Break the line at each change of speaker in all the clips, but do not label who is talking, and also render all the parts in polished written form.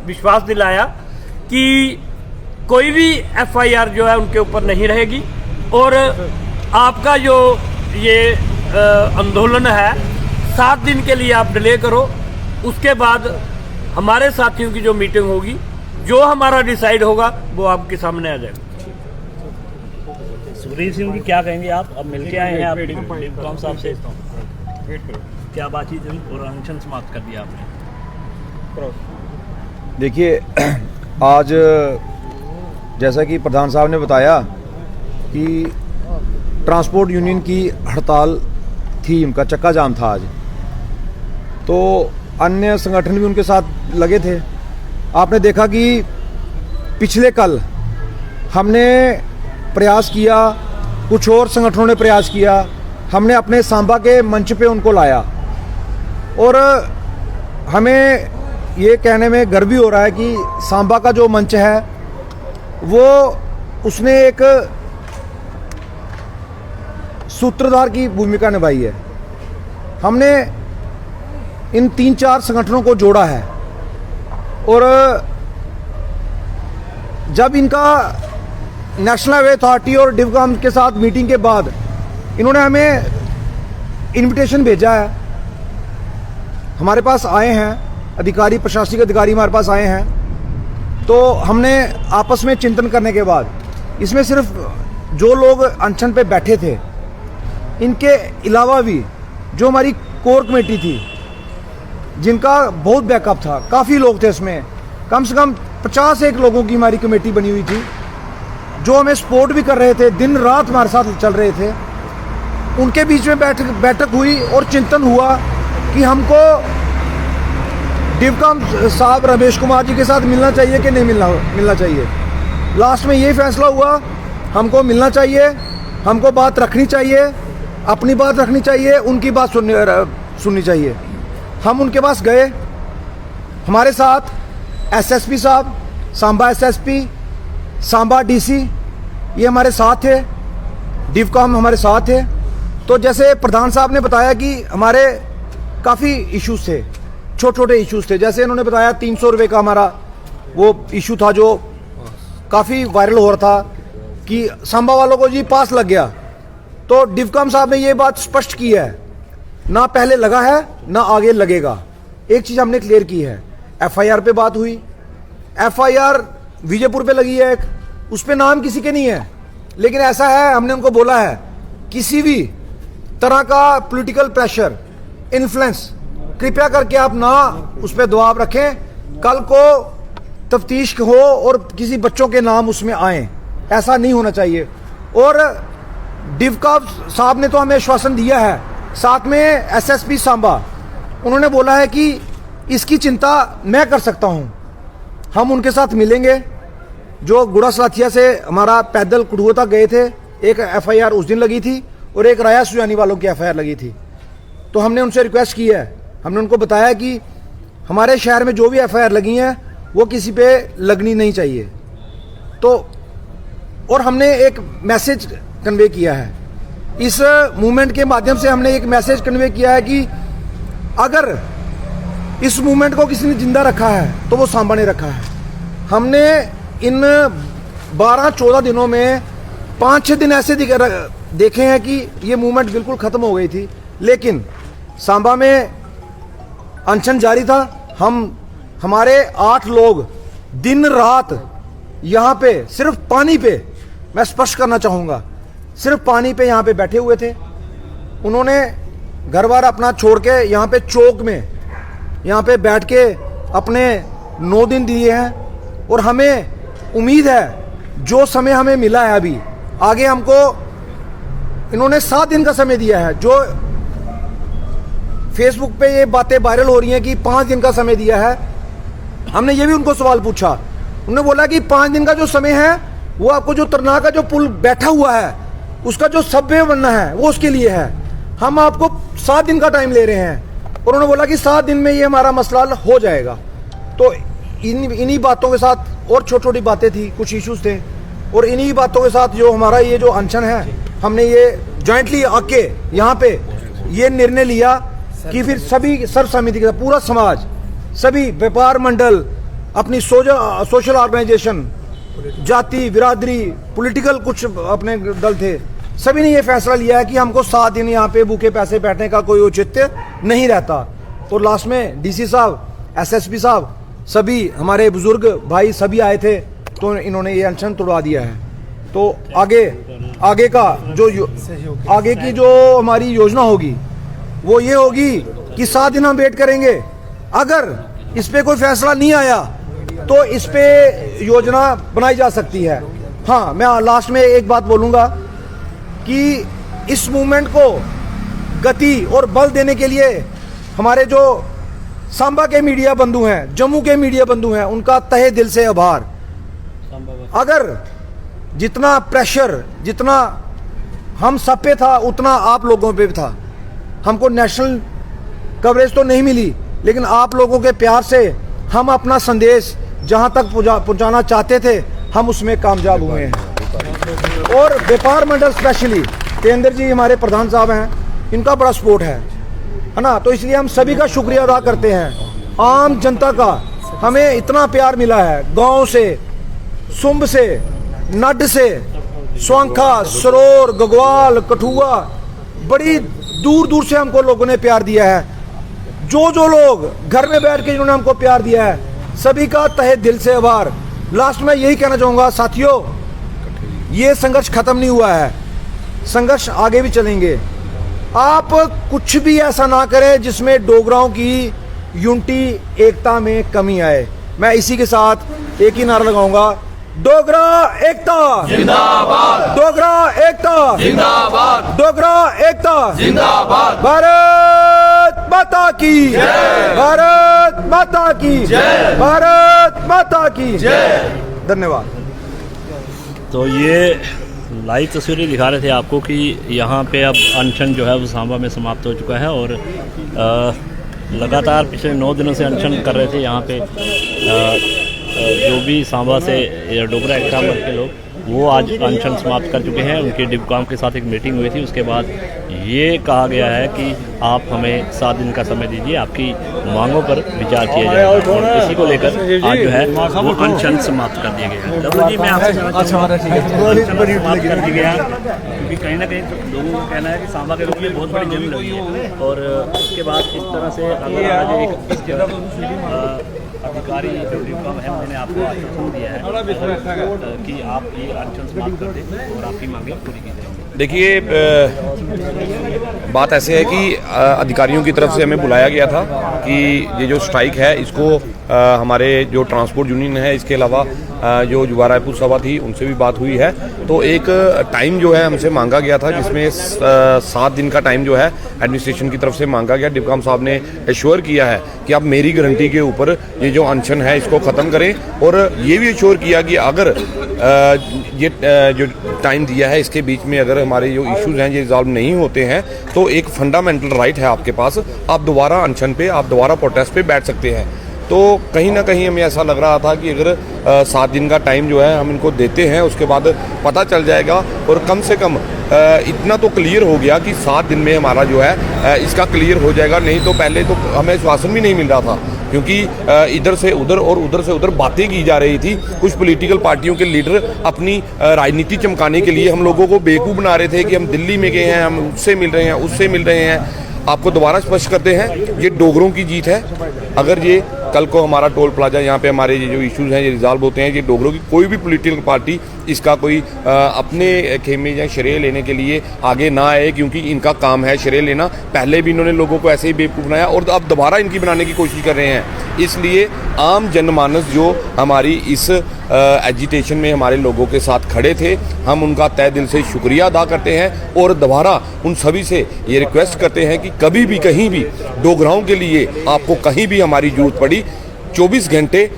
विश्वास दिलाया कि कोई भी FIR जो है उनके ऊपर नहीं रहेगी और आपका जो ये आंदोलन है 7 दिन के लिए आप डिले करो, उसके बाद हमारे साथियों की जो मीटिंग होगी, जो हमारा डिसाइड होगा वो आपके सामने आ जाएगा।
सुखदेव सिंह जी क्या कहेंगे आप? अब मिलके आए हैं आप डिवकॉम साहब से, क्या बातचीत हुई और अनशन समाप्त कर दिया आपने?
देखिए, आज जैसा कि प्रधान साहब ने बताया कि ट्रांसपोर्ट यूनियन की हड़ताल थी, उनका चक्का जाम था आज, तो अन्य संगठन भी उनके साथ लगे थे। आपने देखा कि पिछले कल हमने प्रयास किया, कुछ और संगठनों ने प्रयास किया, हमने अपने सांबा के मंच पे उनको लाया और हमें ये कहने में गर्व भी हो रहा है कि सांबा का जो मंच है वो उसने एक सूत्रधार की भूमिका निभाई है। हमने इन 3-4 संगठनों को जोड़ा है और जब इनका नेशनल हाईवे अथॉरिटी और डिवकॉम के साथ मीटिंग के बाद इन्होंने हमें इनविटेशन भेजा है, हमारे पास आए हैं अधिकारी, प्रशासनिक अधिकारी हमारे पास आए हैं, तो हमने आपस में चिंतन करने के बाद इसमें सिर्फ जो लोग अनशन पे बैठे थे, इनके अलावा भी जो हमारी कोर कमेटी थी जिनका बहुत बैकअप था, काफ़ी लोग थे इसमें, कम से कम 50 लोगों की हमारी कमेटी बनी हुई थी जो हमें सपोर्ट भी कर रहे थे, दिन रात हमारे साथ चल रहे थे। उनके बीच में बैठक हुई और चिंतन हुआ कि हमको डिवकॉम साहब रमेश कुमार जी के साथ मिलना चाहिए कि नहीं मिलना चाहिए। लास्ट में ये फैसला हुआ हमको मिलना चाहिए, हमको बात रखनी चाहिए, अपनी बात रखनी चाहिए, उनकी बात सुननी चाहिए। हम उनके पास गए, हमारे साथ SSP साहब, सांबा SSP, सांबा DC ये हमारे साथ थे, डिवकॉम हमारे साथ थे। तो जैसे प्रधान साहब ने बताया कि हमारे काफ़ी इश्यूज थे, छोटे छोटे इश्यूज थे। जैसे इन्होंने बताया 300 रुपये का हमारा वो इशू था जो काफ़ी वायरल हो रहा था कि सांबा वालों को जी पास लग गया। तो डिवकॉम साहब ने ये बात स्पष्ट की है, ना पहले लगा है ना आगे लगेगा। एक चीज़ हमने क्लियर की है, FIR पे बात हुई, FIR विजयपुर पे लगी है एक, उस पे नाम किसी के नहीं है, लेकिन ऐसा है हमने उनको बोला है किसी भी तरह का पॉलिटिकल प्रेशर, इन्फ्लुएंस कृपया करके आप ना उस पर दबाव रखें। कल को तफ्तीश हो और किसी बच्चों के नाम उसमें आए, ऐसा नहीं होना चाहिए। और डिवकॉम साहब ने तो हमें आश्वासन दिया है, साथ में SSP सांबा उन्होंने बोला है कि इसकी चिंता मैं कर सकता हूं। हम उनके साथ मिलेंगे। जो गुड़ा सलाथिया से हमारा पैदल कुड़ुआ तक गए थे, एक FIR उस दिन लगी थी और एक राया सुजानी वालों की FIR लगी थी। तो हमने उनसे रिक्वेस्ट की है, हमने उनको बताया कि हमारे शहर में जो भी FIR लगी हैं वो किसी पे लगनी नहीं चाहिए। तो और हमने एक मैसेज कन्वे किया है, इस मूवमेंट के माध्यम से हमने एक मैसेज कन्वे किया है कि अगर इस मूवमेंट को किसी ने जिंदा रखा है तो वो सांबा ने रखा है। हमने इन 12-14 दिनों में 5-6 दिन ऐसे देखे हैं कि ये मूवमेंट बिल्कुल ख़त्म हो गई थी, लेकिन सांबा में अनशन जारी था। हमारे 8 लोग दिन रात यहाँ पे सिर्फ पानी पे, मैं स्पष्ट करना चाहूँगा, सिर्फ पानी पे यहाँ पे बैठे हुए थे। उन्होंने घर बार अपना छोड़ के यहाँ पे चौक में यहाँ पे बैठ के अपने 9 दिन दिए हैं और हमें उम्मीद है जो समय हमें मिला है अभी आगे हमको इन्होंने 7 दिन का समय दिया है। जो फेसबुक पे ये बातें वायरल हो रही हैं कि 5 दिन का समय दिया है, हमने ये भी उनको सवाल पूछा। उन्होंने बोला कि 5 दिन का जो समय है वो आपको जो तरनाक का जो पुल बैठा हुआ है उसका जो सबवे बनना है वो उसके लिए है, हम आपको 7 दिन का टाइम ले रहे हैं। और उन्होंने बोला कि 7 दिन में ये हमारा मसला हो जाएगा। तो इन्हीं बातों के साथ और छोटी छोटी बातें थी, कुछ इश्यूज थे, और इन्हीं बातों के साथ जो हमारा ये जो अनशन है, हमने ये जॉइंटली आके यहाँ पे ये निर्णय लिया कि फिर सभी सर्व समिति के पूरा समाज, सभी व्यापार मंडल, अपनी सोशल ऑर्गेनाइजेशन, जाति, बिरादरी, पॉलिटिकल कुछ अपने दल थे, सभी ने ये फैसला लिया है कि हमको 7 दिन यहाँ पे भूखे पैसे बैठने का कोई औचित्य नहीं रहता। और लास्ट में डीसी साहब, एसएसपी साहब, सभी हमारे बुजुर्ग भाई सभी आए थे, तो इन्होंने ये अनशन तोड़वा दिया है। तो आगे का आगे की जो हमारी योजना होगी वो ये होगी कि 7 दिन हम वेट करेंगे। अगर इस पे कोई फैसला नहीं आया तो इस पे योजना बनाई जा सकती है। हाँ, मैं लास्ट में एक बात बोलूँगा कि इस मूवमेंट को गति और बल देने के लिए हमारे जो सांबा के मीडिया बंधु हैं, जम्मू के मीडिया बंधु हैं, उनका तहे दिल से आभार। अगर जितना प्रेशर जितना हम सब पे था उतना आप लोगों पे भी था। हमको नेशनल कवरेज तो नहीं मिली, लेकिन आप लोगों के प्यार से हम अपना संदेश जहां तक पहुंचाना चाहते थे हम उसमें कामयाब हुए हैं। और व्यापार मंडल स्पेशली तेंद्र जी हमारे प्रधान साहब हैं, इनका बड़ा सपोर्ट है ना। तो इसलिए हम सभी का शुक्रिया अदा करते हैं। आम जनता का हमें इतना प्यार मिला है, गांव से, सुंब से, नड से, स्वांखा, सरोर, गगवाल, कठुआ, बड़ी दूर दूर से हमको लोगों ने प्यार दिया है। जो लोग घर में बैठ के जिन्होंने हमको प्यार दिया है, सभी का तहे दिल से आभार। लास्ट में यही कहना चाहूँगा साथियों, ये संघर्ष खत्म नहीं हुआ है, संघर्ष आगे भी चलेंगे। आप कुछ भी ऐसा ना करें जिसमें डोगराओं की यूनिटी, एकता में कमी आए। मैं इसी के साथ एक ही नारा लगाऊंगा, डोगरा एकता जिंदाबाद, डोगरा एकता जिंदाबाद, डोगरा एकता जिंदाबाद, भारत माता की जय, भारत माता की जय, भारत माता की जय। धन्यवाद।
तो ये लाइव तस्वीरें दिखा रहे थे आपको कि यहाँ पे अब अनशन जो है वो सांबा में समाप्त हो चुका है और लगातार पिछले 9 दिनों से अनशन कर रहे थे यहाँ पे जो भी सांबा से डोगरा एकता मंच के लोग, वो आज अनशन समाप्त कर चुके हैं। उनके डिपकॉम के साथ एक मीटिंग हुई थी, उसके बाद ये कहा गया है कि आप हमें 7 दिन का समय दीजिए, आपकी मांगों पर विचार किया जाएगा और इसी को लेकर आज जो है वो अनशन समाप्त कर दिया गया है। जी मैं आपसे समाप्त कर दिया गया क्योंकि कहीं ना कहीं लोगों का कहना है कि सांबा के लोगों में बहुत बड़ी जंग लगी है और उसके बाद इस तरह से अधिकारी जो डिपकॉम है उन्होंने आपको आश्वासन दिया है कि आप ये अनशन समाप्त कर दें और आपकी मांगें पूरी की जाएंगी।
देखिए, बात ऐसे है कि अधिकारियों की तरफ से हमें बुलाया गया था कि ये जो स्ट्राइक है इसको हमारे जो ट्रांसपोर्ट यूनियन है, इसके अलावा जो युवा रायपुर सभा थी उनसे भी बात हुई है। तो एक टाइम जो है हमसे मांगा गया था जिसमें 7 दिन का टाइम जो है एडमिनिस्ट्रेशन की तरफ से मांगा गया। डिपकॉम साहब ने एश्योर किया है कि आप मेरी गारंटी के ऊपर ये जो अनशन है इसको ख़त्म करें और ये भी एश्योर किया कि अगर ये जो टाइम दिया है इसके बीच में अगर हमारे जो इश्यूज हैं ये रिजॉल्व नहीं होते हैं तो एक फंडामेंटल राइट है आपके पास, आप दोबारा अनशन पे, आप दोबारा प्रोटेस्ट पे बैठ सकते हैं। तो कहीं ना कहीं हमें ऐसा लग रहा था कि अगर 7 दिन का टाइम जो है हम इनको देते हैं उसके बाद पता चल जाएगा और कम से कम इतना तो क्लियर हो गया कि 7 दिन में हमारा जो है इसका क्लियर हो जाएगा। नहीं तो पहले तो हमें आश्वासन भी नहीं मिल रहा था क्योंकि इधर से उधर और उधर से उधर बातें की जा रही थी। कुछ पॉलिटिकल पार्टियों के लीडर अपनी राजनीति चमकाने के लिए हम लोगों को बेवकूफ़ बना रहे थे कि हम दिल्ली में गए हैं, हम उससे मिल रहे हैं, उससे मिल रहे हैं। आपको दोबारा स्पष्ट करते हैं, ये डोगरों की जीत है। अगर ये कल को हमारा टोल प्लाजा यहाँ पे हमारे ये जो इश्यूज हैं ये रिजॉल्व होते हैं, ये डोगरों की कोई भी पॉलिटिकल पार्टी इसका कोई अपने खेमे या श्रेय लेने के लिए आगे ना आए क्योंकि इनका काम है श्रेय लेना। पहले भी इन्होंने लोगों को ऐसे ही बेवकूफ़ बनाया और अब दोबारा इनकी बनाने की कोशिश कर रहे हैं। इसलिए आम जनमानस जो हमारी इस एजिटेशन में हमारे लोगों के साथ खड़े थे, हम उनका तहे दिल से शुक्रिया अदा करते हैं और दोबारा उन सभी से ये रिक्वेस्ट करते हैं कि कभी भी कहीं भी डोगराओं के लिए आपको कहीं भी हमारी जरूरत पड़ी 24 घंटे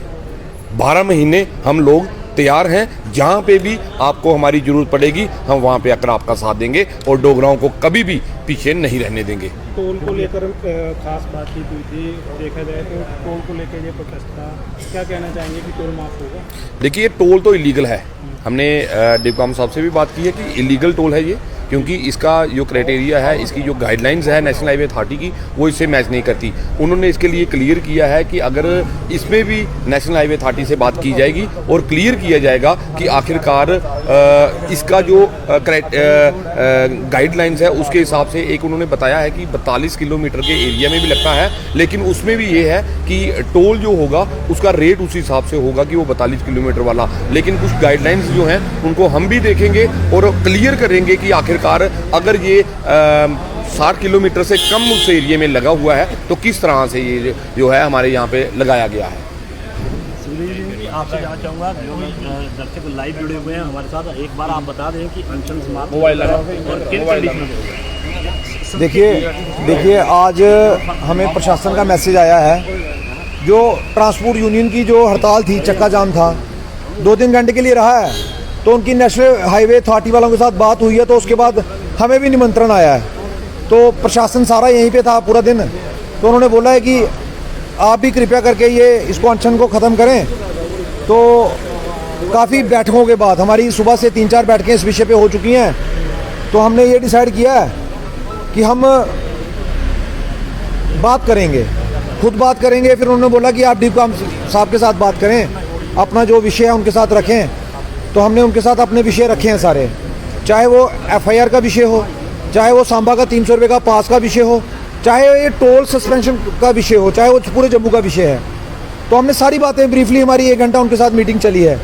12 महीने हम लोग तैयार हैं। जहाँ पे भी आपको हमारी जरूरत पड़ेगी हम वहाँ पे आकर आपका साथ देंगे और डोगराओं को कभी भी पीछे नहीं रहने देंगे।
टोल को लेकर खास बातचीत हुई थी, देखा जाए तो टोल को लेकर ये प्रोटेस्ट था, क्या कहना चाहेंगे कि टोल माफ होगा?
देखिए, टोल तो इलीगल है। हमने डिपकॉम साहब से भी बात की है कि इलीगल टोल है ये, क्योंकि इसका जो क्राइटेरिया है, इसकी जो गाइडलाइंस है नेशनल हाईवे अथॉरिटी की, वो इससे मैच नहीं करती। उन्होंने इसके लिए क्लियर किया है कि अगर इसमें भी नेशनल हाईवे अथॉरिटी से बात की जाएगी और क्लियर किया जाएगा कि आखिरकार इसका जो गाइडलाइंस है उसके हिसाब से, एक उन्होंने बताया है कि 42 किलोमीटर के एरिया में भी लगता है, लेकिन उसमें भी ये है कि टोल जो होगा उसका रेट उस हिसाब से होगा कि वो 42 किलोमीटर वाला। लेकिन कुछ गाइडलाइंस जो हैं उनको हम भी देखेंगे और क्लियर करेंगे कि आखिरकार अगर ये 60 किलोमीटर से कम उस एरिया में लगा हुआ है तो किस तरह से ये जो है हमारे यहाँ पे लगाया गया है।
आपसे जानना चाहूँगा, जो दर्शक लाइव जुड़े हुए हैं हमारे साथ, एक बार आप बता दें कि अनशन समाप्त मोबाइल और किन कंडीशनों में।
देखिए आज हमें प्रशासन का मैसेज आया है। जो ट्रांसपोर्ट यूनियन की जो हड़ताल थी, चक्का जाम था, 2-3 घंटे के लिए रहा है, तो उनकी नेशनल हाईवे अथॉरिटी वालों के साथ बात हुई है, तो उसके बाद हमें भी निमंत्रण आया है। तो प्रशासन सारा यहीं पे था पूरा दिन, तो उन्होंने बोला है कि आप भी कृपया करके ये इसको अनशन को ख़त्म करें। तो काफ़ी बैठकों के बाद, हमारी सुबह से 3-4 बैठकें इस विषय पे हो चुकी हैं, तो हमने ये डिसाइड किया है कि हम बात करेंगे, खुद बात करेंगे। फिर उन्होंने बोला कि आप डीप साहब के साथ बात करें, अपना जो विषय है उनके साथ रखें। तो हमने उनके साथ अपने विषय रखे हैं सारे, चाहे वो FIR का विषय हो, चाहे वो सांबा का 300 रुपये का पास का विषय हो, चाहे ये टोल सस्पेंशन का विषय हो, चाहे वो पूरे जम्मू का विषय है। तो हमने सारी बातें ब्रीफली, हमारी 1 घंटा उनके साथ मीटिंग चली है।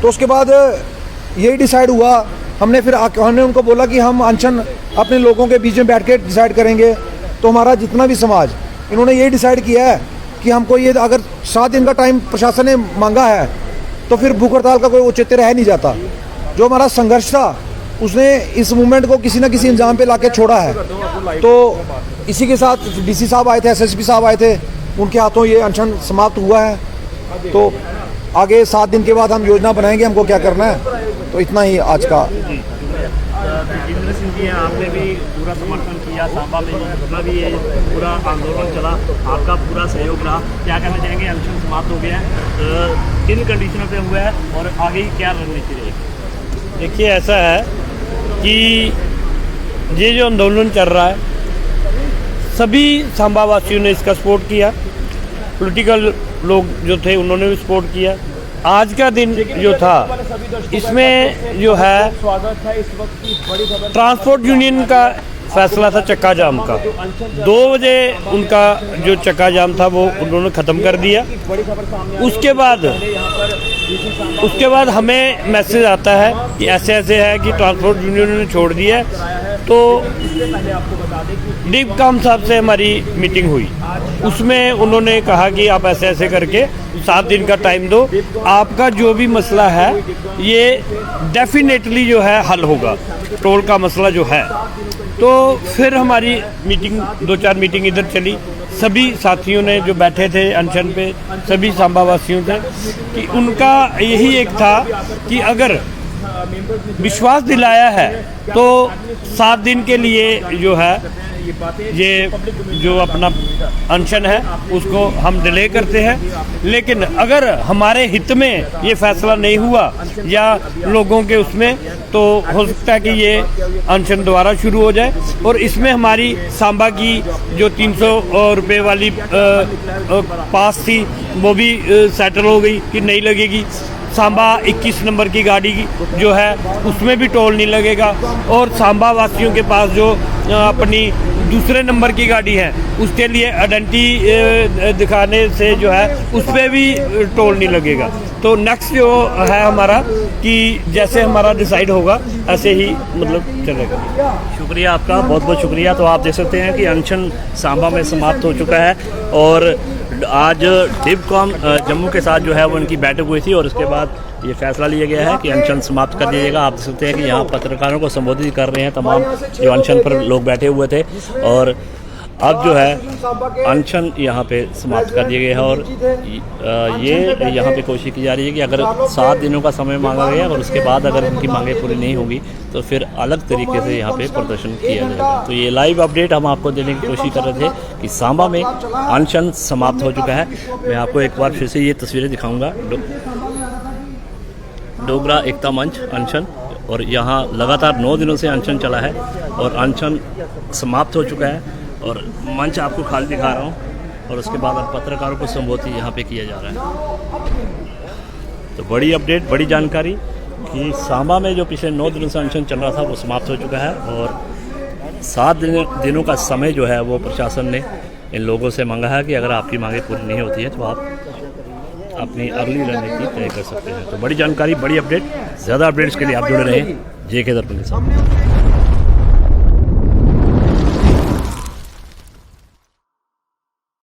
तो उसके बाद यही डिसाइड हुआ, हमने उनको बोला कि हम अनशन अपने लोगों के बीच में बैठ के डिसाइड करेंगे। तो हमारा जितना भी समाज, इन्होंने यही डिसाइड किया है कि हमको ये अगर 7 दिन का टाइम प्रशासन ने मांगा है तो फिर भूख हड़ताल का कोई औचित्य रह नहीं जाता। जो हमारा संघर्ष था उसने इस मूवमेंट को किसी न किसी इंजाम पे लाके छोड़ा है। तो इसी के साथ DC साहब आए थे, SSP साहब आए थे, उनके हाथों ये अनशन समाप्त हुआ है। तो आगे 7 दिन के बाद हम योजना बनाएंगे हमको क्या करना है। तो इतना ही आज का।
जितेंद्र सिंह जी हैं, आपने भी पूरा समर्थन किया, सांबा में जितना भी ये पूरा आंदोलन चला आपका पूरा सहयोग रहा, क्या कहना चाहेंगे? अनशन समाप्त हो गया है, किन कंडीशनों पे हुआ है और आगे क्या रणनीति रहेगी?
देखिए ऐसा है कि ये जो आंदोलन चल रहा है, सभी सांबा वासियों ने इसका सपोर्ट किया, पॉलिटिकल लोग जो थे उन्होंने भी सपोर्ट किया। आज का दिन जो था इसमें जो है ट्रांसपोर्ट यूनियन का फैसला था चक्का जाम का। 2 बजे उनका जो चक्का जाम था वो उन्होंने ख़त्म कर दिया। उसके बाद हमें मैसेज आता है कि ऐसे ऐसे है कि ट्रांसपोर्ट यूनियन ने छोड़ दिया है। तो डीप काम साहब से हमारी मीटिंग हुई, उसमें उन्होंने कहा कि आप ऐसे ऐसे करके 7 दिन का टाइम दो, आपका जो भी मसला है ये डेफिनेटली जो है हल होगा, टोल का मसला जो है। तो फिर हमारी मीटिंग 2-4 मीटिंग इधर चली, सभी साथियों ने जो बैठे थे अनशन पे, सभी सांबा वासियों थे कि उनका यही एक था कि अगर विश्वास दिलाया है तो 7 दिन के लिए जो है ये जो अपना अनशन है उसको हम डिले करते हैं। लेकिन अगर हमारे हित में ये फैसला नहीं हुआ या लोगों के उसमें, तो हो सकता है कि ये अनशन दोबारा शुरू हो जाए। और इसमें हमारी सांबा की जो 300 रुपये वाली पास थी वो भी सेटल हो गई कि नहीं लगेगी। सांबा 21 नंबर की गाड़ी जो है उसमें भी टोल नहीं लगेगा। और सांबा वासियों के पास जो अपनी दूसरे नंबर की गाड़ी है उसके लिए आइडेंटिटी दिखाने से जो है उस पर भी टोल नहीं लगेगा। तो नेक्स्ट जो है हमारा कि जैसे हमारा डिसाइड होगा ऐसे ही मतलब चलेगा।
शुक्रिया आपका, बहुत बहुत शुक्रिया। तो आप देख सकते हैं कि अनशन सांबा में समाप्त हो चुका है और आज डिबकॉम जम्मू के साथ जो है वो उनकी बैठक हुई थी और उसके बाद ये फैसला लिया गया है कि अनशन समाप्त कर दिया जाएगा। आप देख सकते हैं कि यहाँ पत्रकारों को संबोधित कर रहे हैं तमाम जो अनशन पर लोग बैठे हुए थे और अब जो है अनशन यहाँ पे समाप्त कर दिया गया है। और ये यहाँ पे कोशिश की जा रही है कि अगर 7 दिनों का समय मांगा गया और उसके बाद अगर उनकी मांगें पूरी नहीं होगी तो फिर अलग तरीके से यहाँ पे प्रदर्शन किया जाएगा। तो ये लाइव अपडेट हम आपको देने की कोशिश कर रहे थे कि सांबा में अनशन समाप्त हो चुका है। मैं आपको एक बार फिर से ये तस्वीरें दिखाऊँगा। डोगरा एकता मंच अनशन और यहाँ लगातार 9 दिनों से अनशन चला है और अनशन समाप्त हो चुका है और मंच आपको खाली दिखा रहा हूँ और उसके बाद अब पत्रकारों को संबोधित यहाँ पे किया जा रहा है। तो बड़ी अपडेट, बड़ी जानकारी कि सांबा में जो पिछले 9 दिनों से अनशन चल रहा था वो समाप्त हो चुका है और 7 दिनों का समय जो है वो प्रशासन ने इन लोगों से मांगा है कि अगर आपकी मांगें पूरी नहीं होती है तो आप अपनी अगली रणनीति तय कर सकते हैं। तो बड़ी जानकारी, बड़ी अपडेट। ज़्यादा अपडेट्स के लिए आप जुड़े रहें JK दर्पण के साथ।